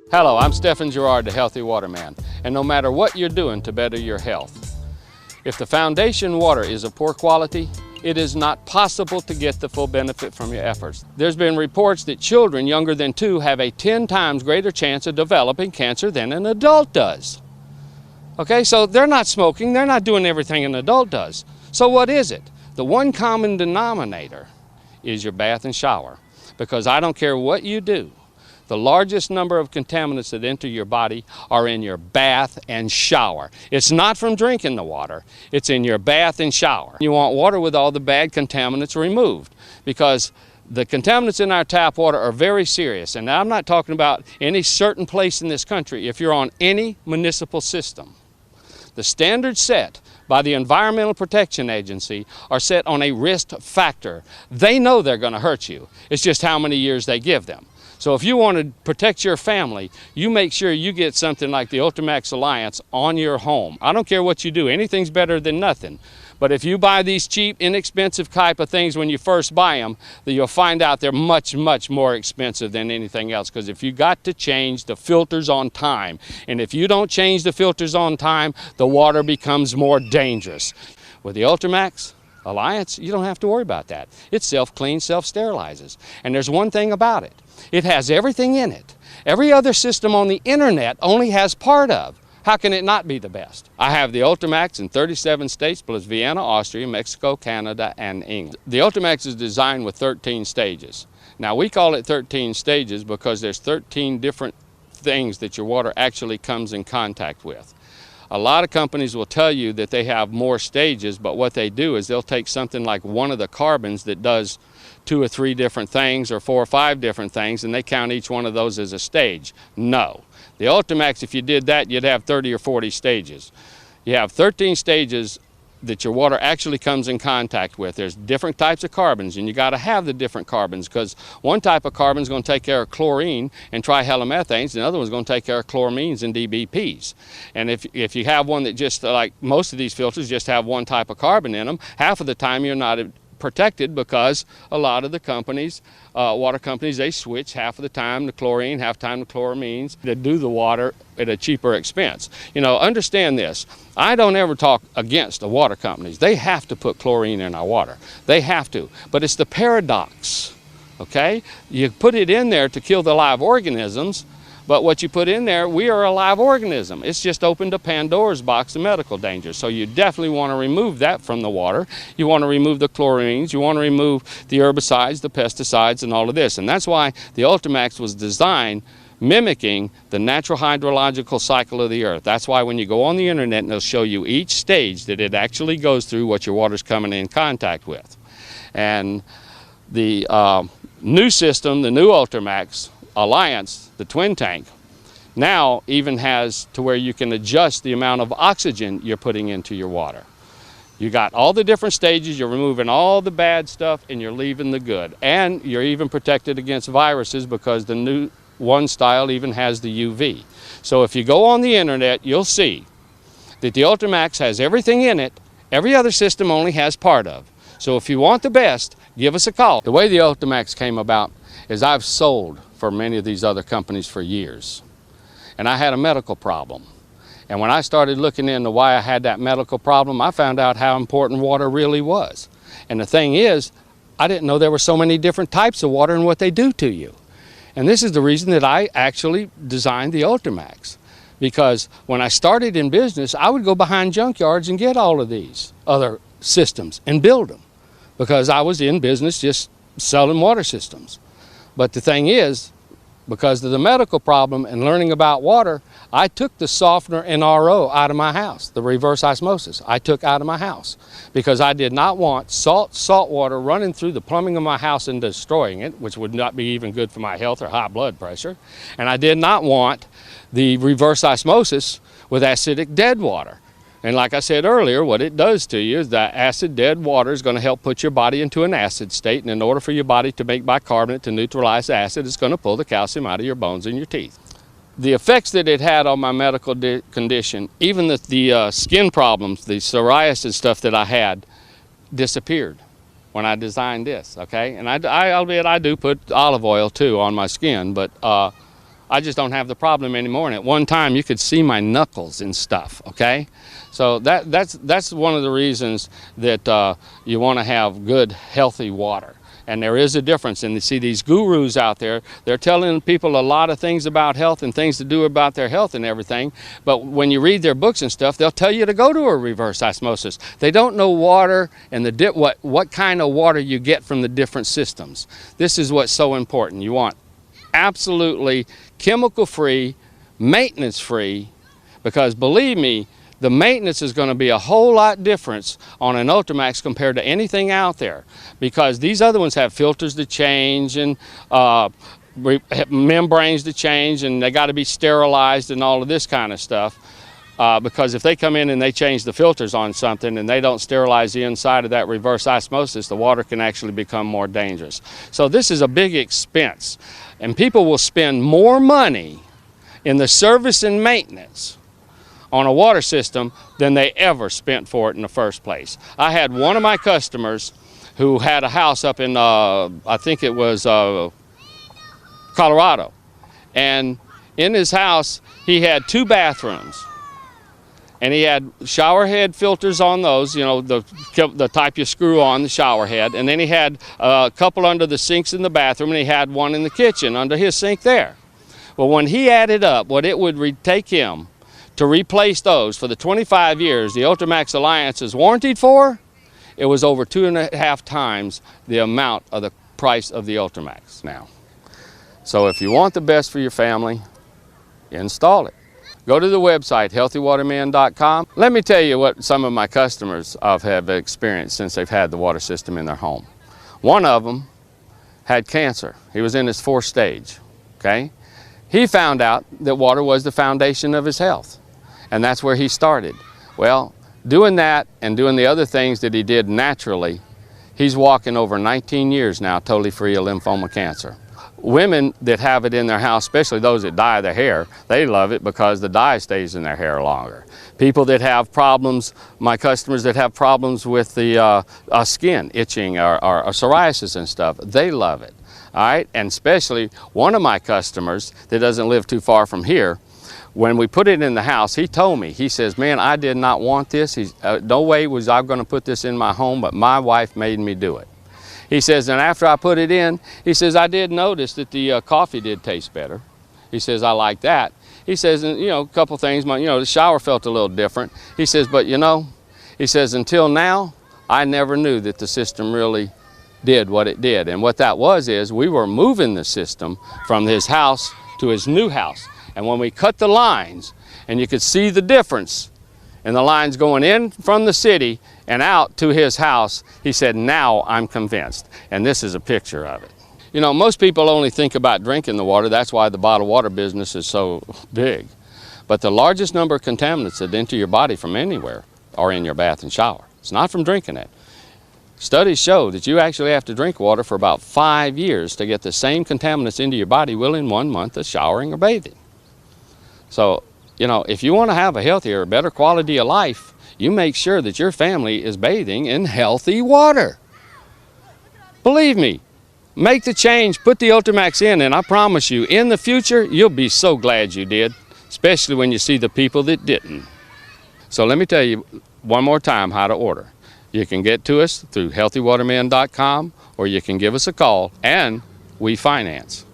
Hello, I'm Stephen Gerard, the Healthy Waterman, and no matter what you're doing to better your health, if the foundation water is of poor quality, it is not possible to get the full benefit from your efforts. There's been reports that children younger than 2 have a 10 times greater chance of developing cancer than an adult does. Okay, so they're not smoking, they're not doing everything an adult does. So what is it? The one common denominator is your bath and shower, because I don't care what you do. The largest number of contaminants that enter your body are in your bath and shower. It's not from drinking the water, it's in your bath and shower. You want water with all the bad contaminants removed, because the contaminants in our tap water are very serious. And now I'm not talking about any certain place in this country. If you're on any municipal system, the standards set by the Environmental Protection Agency are set on a risk factor. They know they're going to hurt you. It's just how many years they give them. So if you want to protect your family, you make sure you get something like the Ultimax Alliance on your home. I don't care what you do, anything's better than nothing. But if you buy these cheap, inexpensive type of things when you first buy them, then you'll find out they're much, much more expensive than anything else. Because if you got to change the filters on time, and if you don't change the filters on time, the water becomes more dangerous. With the Ultimax Alliance, you don't have to worry about that. It self-cleans, self-sterilizes. And there's one thing about it. It has everything in it. Every other system on the internet only has part of. How can it not be the best? I have the Ultimax in 37 states plus Vienna, Austria, Mexico, Canada, and England. The Ultimax is designed with 13 stages. Now we call it 13 stages because there's 13 different things that your water actually comes in contact with. A lot of companies will tell you that they have more stages, but what they do is they'll take something like one of the carbons that does 2 or 3 different things or 4 or 5 different things, and they count each one of those as a stage. No. The Ultimax, if you did that, you'd have 30 or 40 stages. You have 13 stages that your water actually comes in contact with. There's different types of carbons, and you got to have the different carbons, because one type of carbon is going to take care of chlorine and trihalomethanes, and the other one's going to take care of chloramines and DBPs. And if you have one that just, like most of these filters, just have one type of carbon in them, half of the time you're not protected, because a lot of the companies, water companies, they switch half of the time to chlorine, half the time to chloramines to do the water at a cheaper expense. You know, understand this. I don't ever talk against the water companies. They have to put chlorine in our water. They have to. But it's the paradox, okay? You put it in there to kill the live organisms, but what you put in there, we are a live organism. It's just opened a Pandora's box of medical danger. So you definitely want to remove that from the water. You want to remove the chlorines. You want to remove the herbicides, the pesticides, and all of this. And that's why the Ultimax was designed mimicking the natural hydrological cycle of the earth. That's why when you go on the internet, and they'll show you each stage that it actually goes through what your water's coming in contact with. And the new system, the new Ultimax Alliance, the twin tank, now even has to where you can adjust the amount of oxygen you're putting into your water. You got all the different stages, you're removing all the bad stuff and you're leaving the good. And you're even protected against viruses, because the new one style even has the UV. So if you go on the internet, you'll see that the Ultimax has everything in it, every other system only has part of. So if you want the best, give us a call. The way the Ultimax came about is I've sold for many of these other companies for years. And I had a medical problem. And when I started looking into why I had that medical problem, I found out how important water really was. And the thing is, I didn't know there were so many different types of water and what they do to you. And this is the reason that I actually designed the Ultimax. Because when I started in business, I would go behind junkyards and get all of these other systems and build them, because I was in business just selling water systems. But the thing is, because of the medical problem and learning about water, I took the softener and RO out of my house, the reverse osmosis I took out of my house, because I did not want salt water running through the plumbing of my house and destroying it, which would not be even good for my health or high blood pressure. And I did not want the reverse osmosis with acidic dead water. And like I said earlier, what it does to you is that acid dead water is going to help put your body into an acid state, and in order for your body to make bicarbonate to neutralize acid, it's going to pull the calcium out of your bones and your teeth. The effects that it had on my medical condition, even the skin problems, the psoriasis stuff that I had, disappeared when I designed this, okay? And albeit I do put olive oil too on my skin, but I just don't have the problem anymore. And at one time, you could see my knuckles and stuff, okay? So that's one of the reasons that you want to have good, healthy water. And there is a difference. And you see these gurus out there, they're telling people a lot of things about health and things to do about their health and everything. But when you read their books and stuff, they'll tell you to go to a reverse osmosis. They don't know water and what kind of water you get from the different systems. This is what's so important. You want absolutely chemical-free, maintenance-free, because believe me, the maintenance is going to be a whole lot different on an Ultramax compared to anything out there, because these other ones have filters to change and membranes to change, and they got to be sterilized and all of this kind of stuff. Because if they come in and they change the filters on something and they don't sterilize the inside of that reverse osmosis, the water can actually become more dangerous. So this is a big expense, and people will spend more money in the service and maintenance on a water system than they ever spent for it in the first place. I had one of my customers who had a house up in, I think it was Colorado, and in his house he had 2 bathrooms. And he had shower head filters on those, you know, the type you screw on the shower head. And then he had a couple under the sinks in the bathroom, and he had one in the kitchen under his sink there. Well, when he added up what it would take him to replace those for the 25 years the Ultramax Alliance is warranted for, it was over 2.5 times the amount of the price of the Ultramax now. So if you want the best for your family, install it. Go to the website, healthywaterman.com. Let me tell you what some of my customers have experienced since they've had the water system in their home. One of them had cancer. He was in his 4th stage, okay? He found out that water was the foundation of his health, and that's where he started. Well, doing that and doing the other things that he did naturally, he's walking over 19 years now totally free of lymphoma cancer. Women that have it in their house, especially those that dye their hair, they love it because the dye stays in their hair longer. People that have problems, my customers that have problems with the skin, itching or psoriasis and stuff, they love it. All right, and especially one of my customers that doesn't live too far from here, when we put it in the house, he told me, he says, man, I did not want this. No way was I going to put this in my home, but my wife made me do it. He says, and after I put it in, he says, I did notice that the coffee did taste better. He says, I like that. He says, and, you know, a couple things, the shower felt a little different. He says, but he says, until now, I never knew that the system really did what it did. And what that is we were moving the system from his house to his new house. And when we cut the lines, and you could see the difference, and the lines going in from the city and out to his house, he said, now I'm convinced. And this is a picture of it. You know, most people only think about drinking the water. That's why the bottled water business is so big. But the largest number of contaminants that enter your body from anywhere are in your bath and shower. It's not from drinking it. Studies show that you actually have to drink water for about 5 years to get the same contaminants into your body in 1 month of showering or bathing. So, if you want to have a healthier, better quality of life, you make sure that your family is bathing in healthy water. Believe me, make the change, put the Ultramax in, and I promise you, in the future, you'll be so glad you did, especially when you see the people that didn't. So let me tell you one more time how to order. You can get to us through healthywaterman.com, or you can give us a call, and we finance.